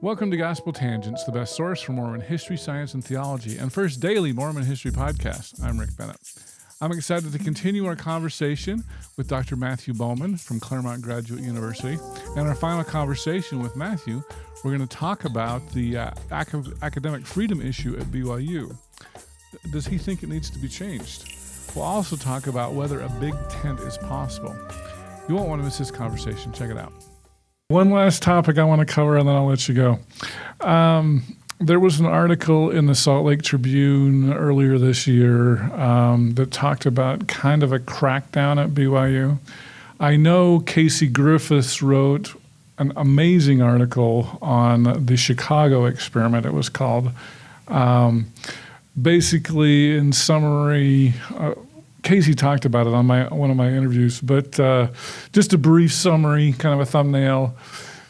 Welcome to Gospel Tangents, the best source for Mormon history, science, and theology, and first daily Mormon history podcast. I'm Rick Bennett. I'm excited to continue our conversation with Dr. Matthew Bowman from Claremont Graduate University. And our final conversation with Matthew, we're going to talk about the academic freedom issue at BYU. Does he think it needs to be changed? We'll also talk about whether a big tent is possible. You won't want to miss this conversation. Check it out. One last topic I want to cover, and then I'll let you go. There was an article in the Salt Lake Tribune earlier this year that talked about kind of a crackdown at BYU. I know Casey Griffiths wrote an amazing article on the Chicago experiment, it was called. Basically, in summary, Casey talked about it on one of my interviews, but just a brief summary, kind of a thumbnail.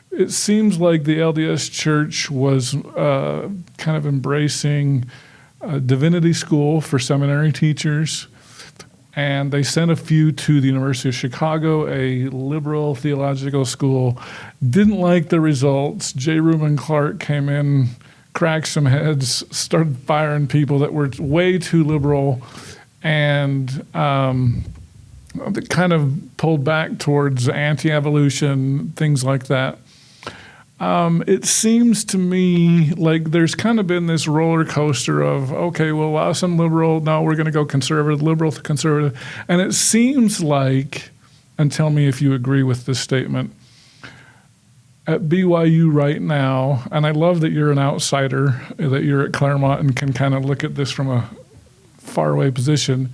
It seems like the LDS Church was kind of embracing a divinity school for seminary teachers, and they sent a few to the University of Chicago, a liberal theological school. Didn't like the results. J. Reuben Clark came in, cracked some heads, started firing people that were way too liberal, and kind of pulled back towards anti-evolution, things like that. It seems to me like there's kind of been this roller coaster of, okay, we'll allow some liberal, now we're going to go conservative, liberal to conservative. And it seems like, and tell me if you agree with this statement, at BYU right now, and I love that you're an outsider, that you're at Claremont and can kind of look at this from a faraway position,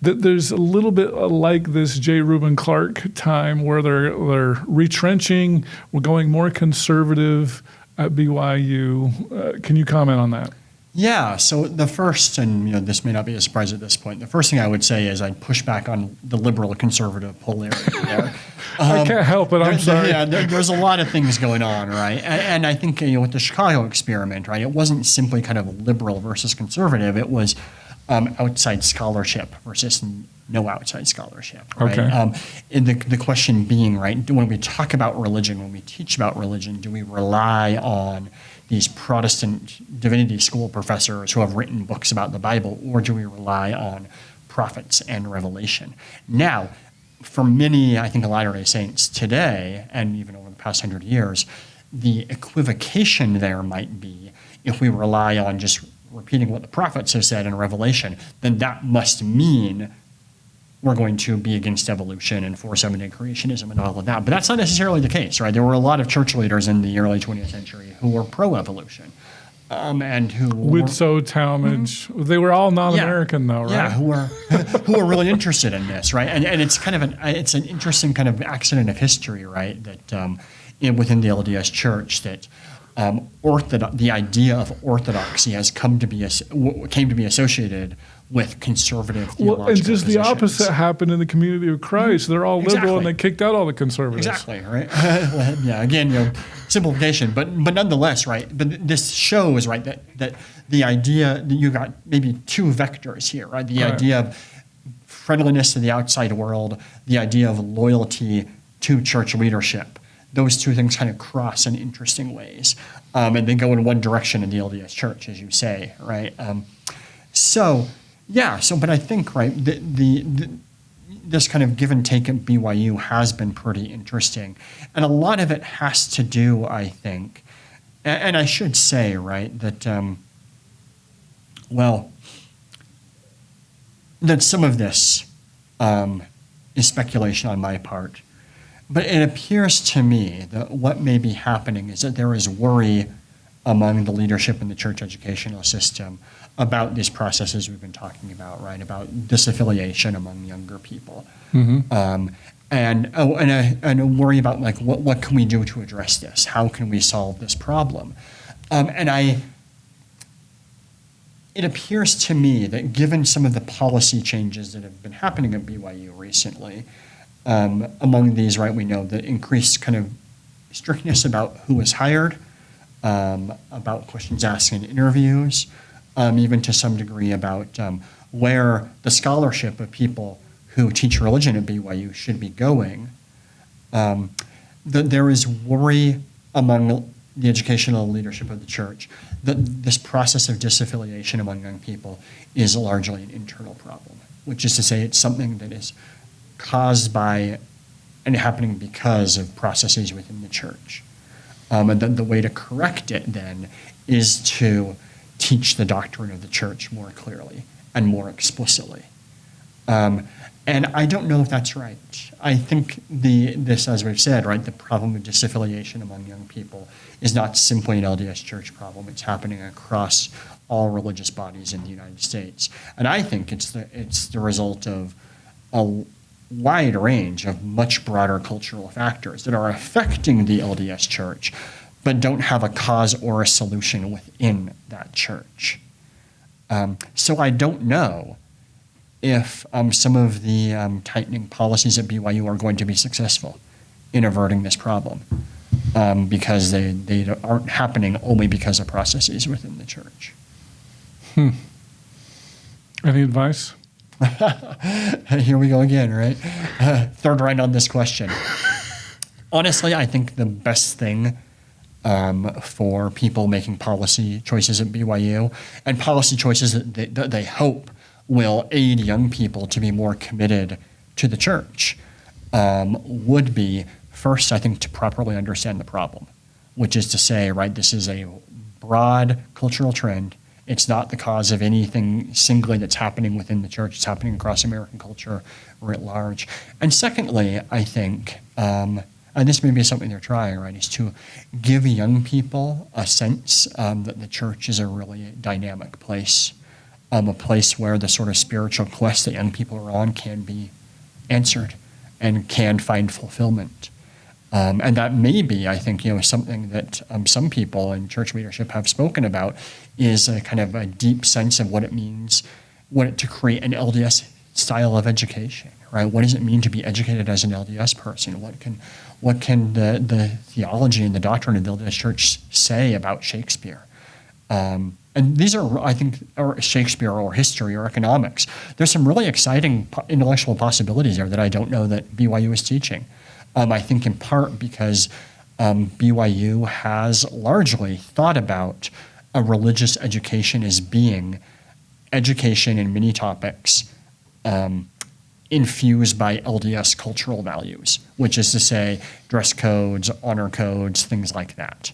that there's a little bit like this J. Reuben Clark time where they're retrenching, we're going more conservative at BYU. Can you comment on that? Yeah, so the first, and this may not be a surprise at this point, the first thing I would say is I'd push back on the liberal-conservative polarity there. I can't help it, I'm sorry. There's a lot of things going on, right? And I think with the Chicago experiment, right, it wasn't simply kind of liberal versus conservative, it was outside scholarship versus no outside scholarship, right? Okay. And the question being, right, when we talk about religion, when we teach about religion, do we rely on these Protestant divinity school professors who have written books about the Bible, or do we rely on prophets and revelation? Now, for many, I think, Latter-day Saints today, and even over the past 100 years, the equivocation there might be if we rely on just repeating what the prophets have said in Revelation, then that must mean we're going to be against evolution and for seven-day creationism and all of that. But that's not necessarily the case, right? There were a lot of church leaders in the early 20th century who were pro-evolution, and who Widtsoe, Talmage, they were all non-American though, right? Yeah, who are really interested in this, right? And it's kind of an interesting kind of accident of history, right? That within the LDS Church that the idea of orthodoxy has came to be associated with conservative theological and just positions. The opposite happened in the community of Christ. They're all liberal and they kicked out all the conservatives. Exactly, right? Yeah, again, simplification, but nonetheless, right? But this shows, right, that the idea that you got maybe two vectors here, right? The idea of friendliness to the outside world, the idea of loyalty to church leadership. Those two things kind of cross in interesting ways, and they go in one direction in the LDS Church, as you say, right? But I think, right, this kind of give and take at BYU has been pretty interesting, and a lot of it has to do, I think, and I should say, right, that that some of this is speculation on my part. But it appears to me that what may be happening is that there is worry among the leadership in the church educational system about these processes we've been talking about, right? About disaffiliation among younger people, and a worry about like what can we do to address this? How can we solve this problem? It appears to me that given some of the policy changes that have been happening at BYU recently. Among these, right, we know the increased kind of strictness about who is hired, about questions asked in interviews, even to some degree about where the scholarship of people who teach religion at BYU should be going. That there is worry among the educational leadership of the church, that this process of disaffiliation among young people is largely an internal problem, which is to say it's something that is caused by and happening because of processes within the church. And the way to correct it then is to teach the doctrine of the church more clearly and more explicitly. And I don't know if that's right. I think this, as we've said, right, the problem of disaffiliation among young people is not simply an LDS Church problem. It's happening across all religious bodies in the United States. And I think it's the result of a wide range of much broader cultural factors that are affecting the LDS Church, but don't have a cause or a solution within that church. So I don't know if some of the tightening policies at BYU are going to be successful in averting this problem, because they aren't happening only because of processes within the church. Any advice? Here we go again, right? Third round on this question. Honestly, I think the best thing for people making policy choices at BYU, and policy choices that they hope will aid young people to be more committed to the church, would be, first, I think, to properly understand the problem, which is to say, right, this is a broad cultural trend. It's not the cause of anything singly that's happening within the church. It's happening across American culture writ large. And secondly, I think, and this may be something they're trying, right, is to give young people a sense that the church is a really dynamic place, a place where the sort of spiritual quest that young people are on can be answered and can find fulfillment. And that may be, I think, something that some people in church leadership have spoken about, is a kind of a deep sense of what it means to create an LDS style of education, right? What does it mean to be educated as an LDS person? What can the theology and the doctrine of the LDS Church say about Shakespeare? And these are, I think, or Shakespeare or history or economics. There's some really exciting intellectual possibilities there that I don't know that BYU is teaching. I think in part because BYU has largely thought about a religious education as being education in many topics infused by LDS cultural values, which is to say dress codes, honor codes, things like that,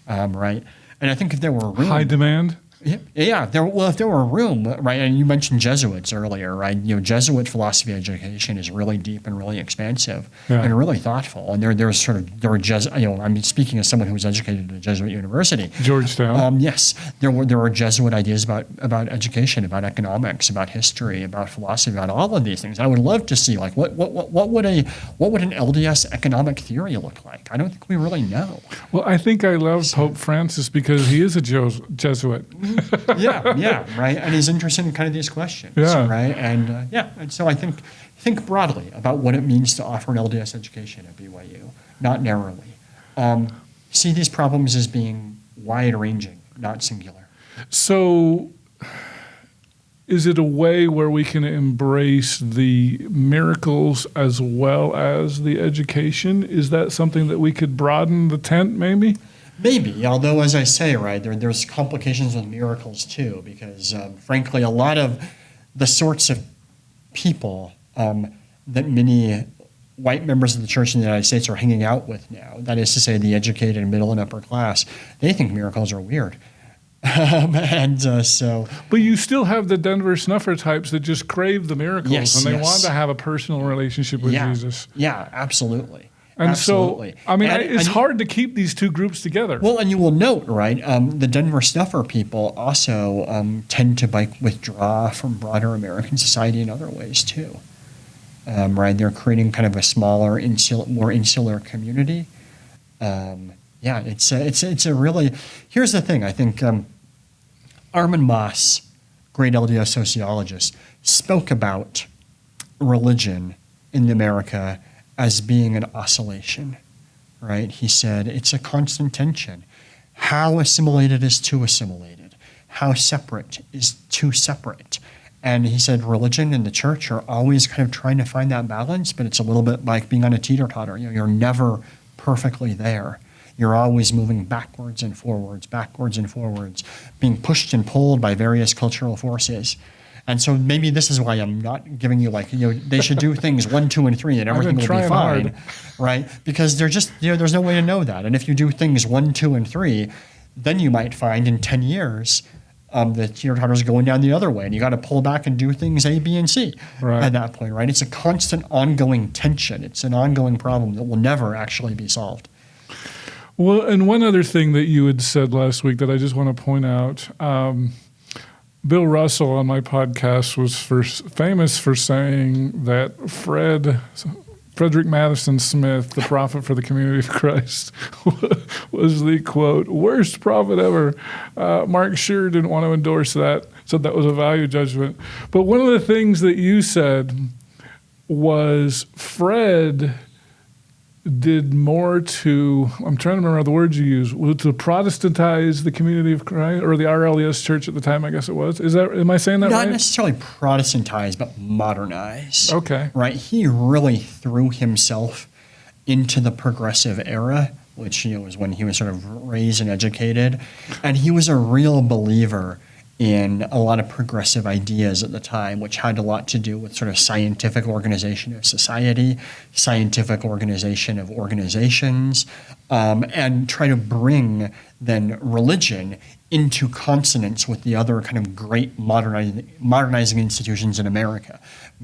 right? And I think if there were room, High demand? Yeah. If there were room, right? And you mentioned Jesuits earlier, right? Jesuit philosophy education is really deep and really expansive and really thoughtful. And there were I'm speaking as someone who was educated at a Jesuit university, Georgetown. Yes, there were Jesuit ideas about education, about economics, about history, about philosophy, about all of these things. I would love to see what would an LDS economic theory look like? I don't think we really know. Well, I think I love Pope Francis because he is a Jesuit. Yeah, right. And he's interested in kind of these questions, right? And and so I think broadly about what it means to offer an LDS education at BYU, not narrowly. See these problems as being wide-ranging, not singular. So is it a way where we can embrace the miracles as well as the education? Is that something that we could broaden the tent maybe? Maybe, although as I say, right, there's complications with miracles too, because frankly, a lot of the sorts of people that many white members of the church in the United States are hanging out with now, that is to say the educated middle and upper class, they think miracles are weird. But you still have the Denver snuffer types that just crave the miracles and they want to have a personal relationship with Jesus. Yeah, absolutely. And absolutely. So, it's hard to keep these two groups together. Well, and you will note, right, the Denver snuffer people also tend to withdraw from broader American society in other ways too. Right, they're creating kind of a smaller, more insular community. It's a really. Here's the thing. I think Armin Moss, great LDS sociologist, spoke about religion in America as being an oscillation, right? He said it's a constant tension. How assimilated is too assimilated? How separate is too separate? And he said religion and the church are always kind of trying to find that balance, but it's a little bit like being on a teeter-totter. You're never perfectly there. You're always moving backwards and forwards, being pushed and pulled by various cultural forces. And so maybe this is why I'm not giving you they should do things 1, 2, and 3 and everything will be fine, right? Because they're just, there's no way to know that. And if you do things 1, 2, and 3, then you might find in 10 years the teeter-totter's going down the other way, and you got to pull back and do things A, B, and C at that point, right? It's a constant ongoing tension. It's an ongoing problem that will never actually be solved. Well, and one other thing that you had said last week that I just want to point out, Bill Russell on my podcast was famous for saying that Frederick Madison Smith, the prophet for the Community of Christ, was the, quote, worst prophet ever. Mark Scheer didn't want to endorse that, said that was a value judgment. But one of the things that you said was Fred did more to, I'm trying to remember the words you used, to Protestantize the Community of Christ, or the LDS Church at the time, I guess it was. Am I saying that right? Not necessarily Protestantize, but modernize. Okay. Right? He really threw himself into the progressive era, which was when he was sort of raised and educated. And he was a real believer in a lot of progressive ideas at the time, which had a lot to do with sort of scientific organization of society, scientific organization of organizations, and try to bring then religion into consonance with the other kind of great modernizing institutions in America: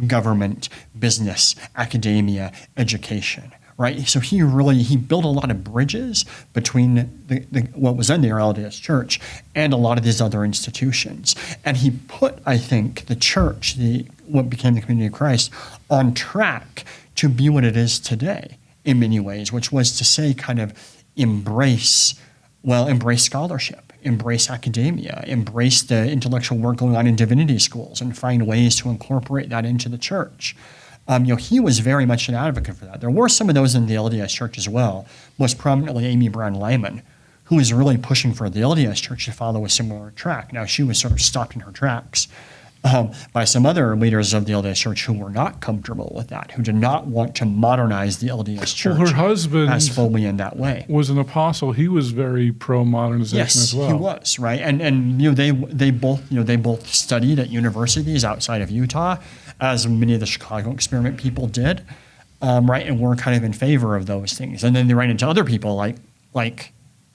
government, business, academia, education. Right, so he built a lot of bridges between what was then the LDS Church and a lot of these other institutions, and he put, I think, the church, what became the Community of Christ, on track to be what it is today in many ways, which was to say, kind of embrace scholarship, embrace academia, embrace the intellectual work going on in divinity schools, and find ways to incorporate that into the church. He was very much an advocate for that. There were some of those in the LDS Church as well, most prominently Amy Brown Lyman, who was really pushing for the LDS Church to follow a similar track. Now, she was sort of stopped in her tracks by some other leaders of the LDS Church who were not comfortable with that, who did not want to modernize the LDS Church. Well, her husband as fully in that way was an apostle. He was very pro-modernization as well. Yes, he was, right? And they both studied at universities outside of Utah, as many of the Chicago experiment people did, right? And were kind of in favor of those things. And then they ran into other people like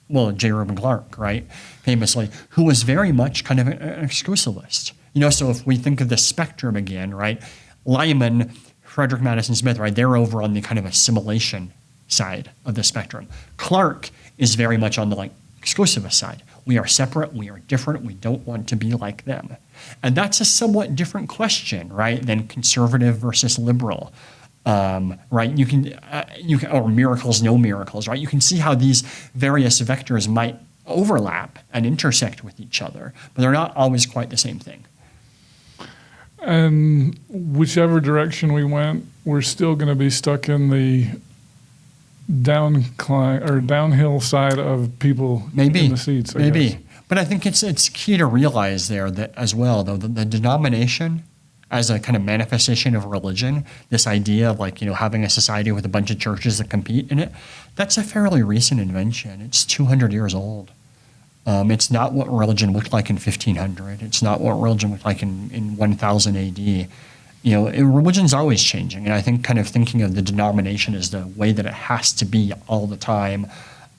J. Reuben Clark, right? Famously, who was very much kind of an exclusivist. So if we think of the spectrum again, right? Lyman, Frederick Madison Smith, right? They're over on the kind of assimilation side of the spectrum. Clark is very much on the exclusivist side. We are separate, we are different, we don't want to be like them. And that's a somewhat different question, right, than conservative versus liberal, right? You can, or miracles, no miracles, right? You can see how these various vectors might overlap and intersect with each other, but they're not always quite the same thing. And whichever direction we went, we're still going to be stuck in the downhill side of people in the seats. I guess. But I think it's key to realize there that as well, though, the denomination as a kind of manifestation of religion, this idea of having a society with a bunch of churches that compete in it, that's a fairly recent invention. It's 200 years old. It's not what religion looked like in 1500. It's not what religion looked like in 1000 AD. Religion's always changing, and I think kind of thinking of the denomination as the way that it has to be all the time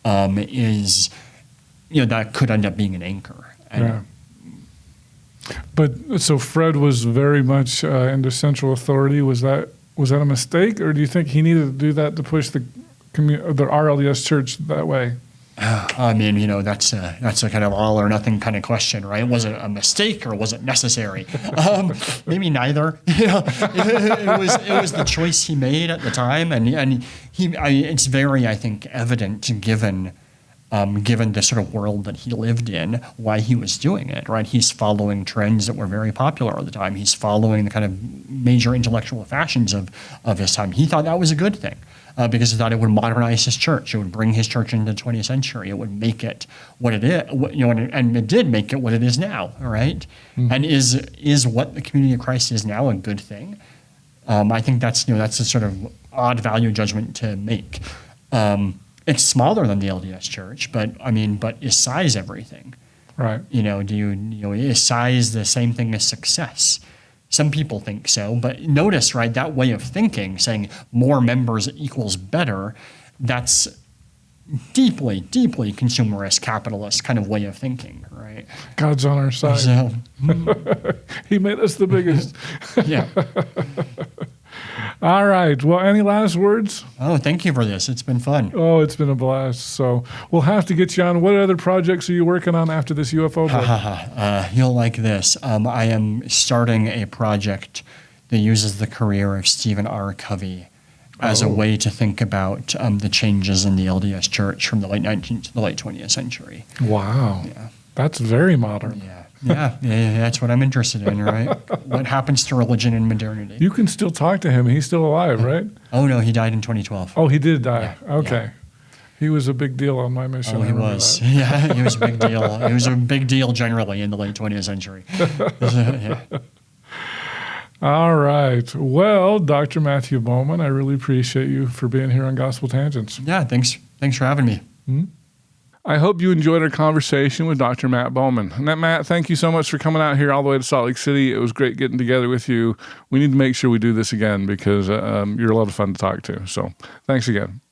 is, that could end up being an anchor. Yeah. But so Fred was very much into central authority. Was that a mistake, or do you think he needed to do that to push the RLDS Church that way? I mean, that's a kind of all or nothing kind of question, right? Was it a mistake or was it necessary? Maybe neither. It was the choice he made at the time, and it's very, I think, evident given the sort of world that he lived in, why he was doing it, right? He's following trends that were very popular at the time. He's following the kind of major intellectual fashions of his time. He thought that was a good thing. Because he thought it would modernize his church. It would bring his church into the 20th century. It would make it what it is, and it did make it what it is now, right? Mm-hmm. And is what the Community of Christ is now a good thing? I think that's a sort of odd value judgment to make. it's smaller than the LDS Church, but is size everything? Right. Is size the same thing as success? Some people think so, but notice, right, that way of thinking, saying more members equals better, that's deeply, deeply consumerist, capitalist kind of way of thinking, right? God's on our side. So, He made us the biggest. yeah. All right. Well, any last words? Oh, thank you for this. It's been fun. Oh, it's been a blast. So we'll have to get you on. What other projects are you working on after this UFO book? You'll like this. I am starting a project that uses the career of Stephen R. Covey as a way to think about the changes in the LDS Church from the late 19th to the late 20th century. Wow. Yeah. That's very modern. Yeah, that's what I'm interested in, right? What happens to religion in modernity? You can still talk to him. He's still alive, right? Oh, no, he died in 2012. Oh, he did die. Yeah, okay. He was a big deal on my mission. Oh, he was. Yeah, he was a big deal. He was a big deal generally in the late 20th century. Yeah. All right. Well, Dr. Matthew Bowman, I really appreciate you for being here on Gospel Tangents. Yeah, thanks for having me. I hope you enjoyed our conversation with Dr. Matt Bowman. And Matt, thank you so much for coming out here all the way to Salt Lake City. It was great getting together with you. We need to make sure we do this again because you're a lot of fun to talk to. So thanks again.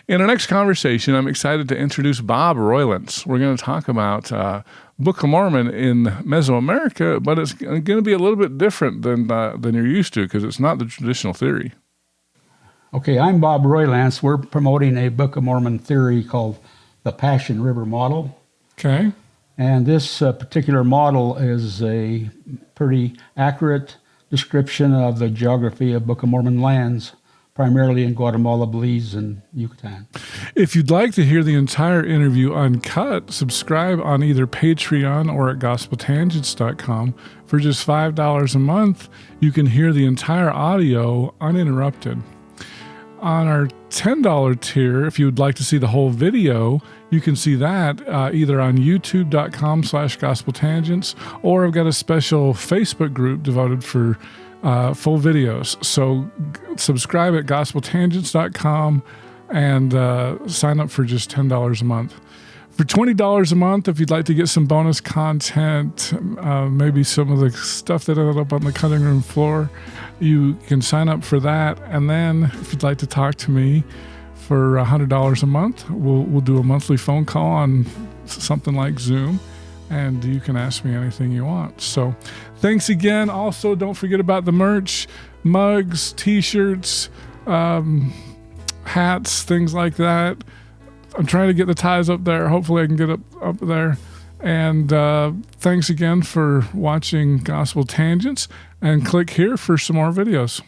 In our next conversation, I'm excited to introduce Bob Roylance. We're going to talk about Book of Mormon in Mesoamerica, but it's going to be a little bit different than you're used to because it's not the traditional theory. Okay, I'm Bob Roylance. We're promoting a Book of Mormon theory called the Passion River Model. Okay. And this particular model is a pretty accurate description of the geography of Book of Mormon lands, primarily in Guatemala, Belize, and Yucatan. If you'd like to hear the entire interview uncut, subscribe on either Patreon or at gospeltangents.com. For just $5 a month, you can hear the entire audio uninterrupted. On our $10 tier, if you would like to see the whole video, you can see that either on youtube.com/gospeltangents, or I've got a special Facebook group devoted for full videos. So subscribe at gospeltangents.com and sign up for just $10 a month. For $20 a month, if you'd like to get some bonus content, maybe some of the stuff that ended up on the cutting room floor, you can sign up for that. And then if you'd like to talk to me for $100 a month, we'll do a monthly phone call on something like Zoom, and you can ask me anything you want. So thanks again. Also, don't forget about the merch, mugs, T-shirts, hats, things like that. I'm trying to get the ties up there. Hopefully I can get up there. And thanks again for watching Gospel Tangents, and click here for some more videos.